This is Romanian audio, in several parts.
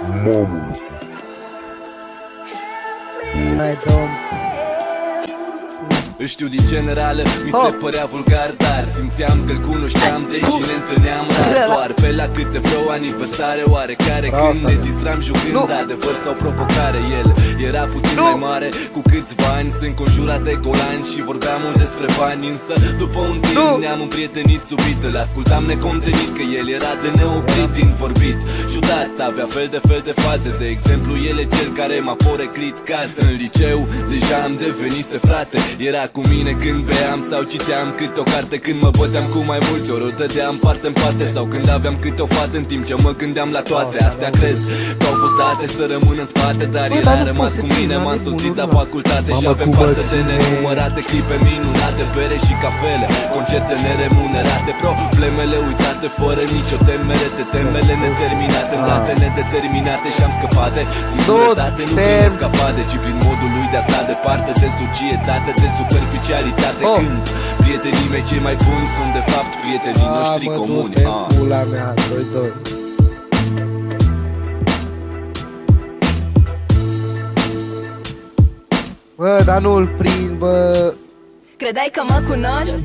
Mamă. Hai, domn. Îl știu din generală, mi se părea vulgar, dar simțeam că-l cunoșteam, deși ne întâlneam rar. Doar pe la câte vreo aniversare oarecare, când ne distram jucând adevăr sau provocare. El era puțin mai mare, cu câțiva ani, se înconjura de golani și vorbeam mult despre bani. Însă după un timp ne-am împrietenit subit, îl ascultam necontenit, că el era de neoprit din vorbit. Ciudat, avea fel de faze, de exemplu el e cel care m-a poreclit casă. În liceu deja am devenise frate, era cu mine când beam sau citeam câte o carte, când mă băteam cu mai mulți, ori o dădeam parte în parte, sau când aveam câte o fată în timp ce mă gândeam la toate. Astea cred că au fost date să rămân în spate, dar el a rămas cu mine, m-a însoțit la facultate și avem parte de nenumărate clipe minunate, bere și cafele, concerte neremunerate, problemele uitate fără nicio temere, de temele neterminate, în date nedeterminate. Și-am scăpat de singurătate, nu prin escapade, ci prin modul lui de a sta departe de societate, de superficialitate. Când prietenii mei cei mai buni sunt de fapt prietenii noștri comuni. Pula mea, 2-2. Bă, dar nu-l prind, bă. Credeai că mă cunoști?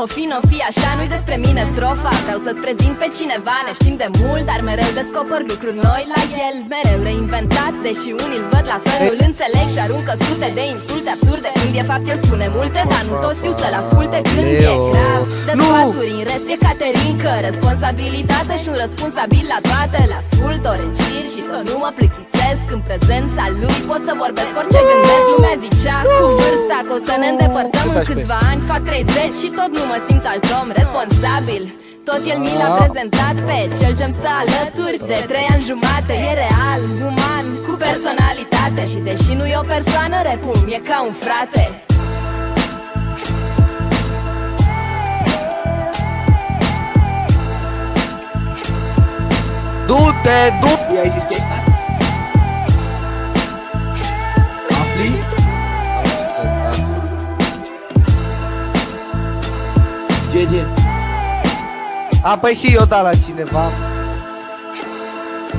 O fi, n-o fi, așa nu-i despre mine strofa. Vreau să-ți prezint pe cineva, ne știm de mult, dar mereu descoper lucruri noi la el. Mereu reinventat, deși unii îl văd la fel, nu-l înțeleg și aruncă sute de insulte absurde. Când e fapt el spune multe, dar nu toți știu să-l asculte. Când e grav, dă sfaturi, în rest e Caterinca. Responsabilitate și un răspunsabil la toate. L-ascult ori în șir și tot nu mă plictisesc. În prezența lui pot să vorbesc orice gândesc. Lumea zicea cu vârsta că o să ne îndepărtăm în câțiva ani, fac 30 și tot nu mă simt alt om responsabil. Tot el mi l-a prezentat pe cel ce-mi stă alături de 3 ani jumate. E real, uman, cu personalitate și deși nu e o persoană, repum, e ca un frate. Du-te, du-te! I-ai zis că ai afli? GG. A, păi și eu da la cineva.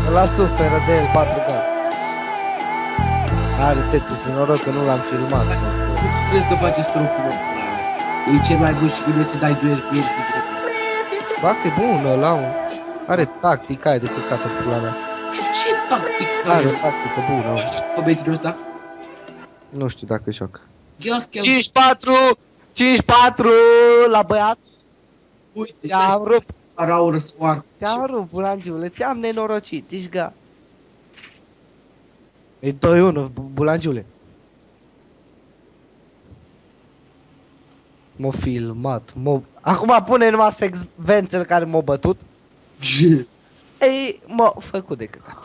Ăla suferă de el 4 gani. Are Tetris, noroc că nu l-am filmat. Crezi că faceți trupul? E cel mai bun și trebuie să dai duel cu el. Ba, că e bun ăla, mă. Are tactica aia de căcat-o pula mea. Ce tactic Are o tactică bună, mă. Pe metrul ăsta? Nu știu dacă joacă. 5-4! 5-4 la băiat. Uite, Te-am rupt. Arau răspoar. Te-am rupt, Bulangiule, te-am nenorocit, ești ga. E 2-1, Bulangiule. M-a filmat, acum pune numai secvențele care m-au bătut. Ei, m-a făcut de căcat.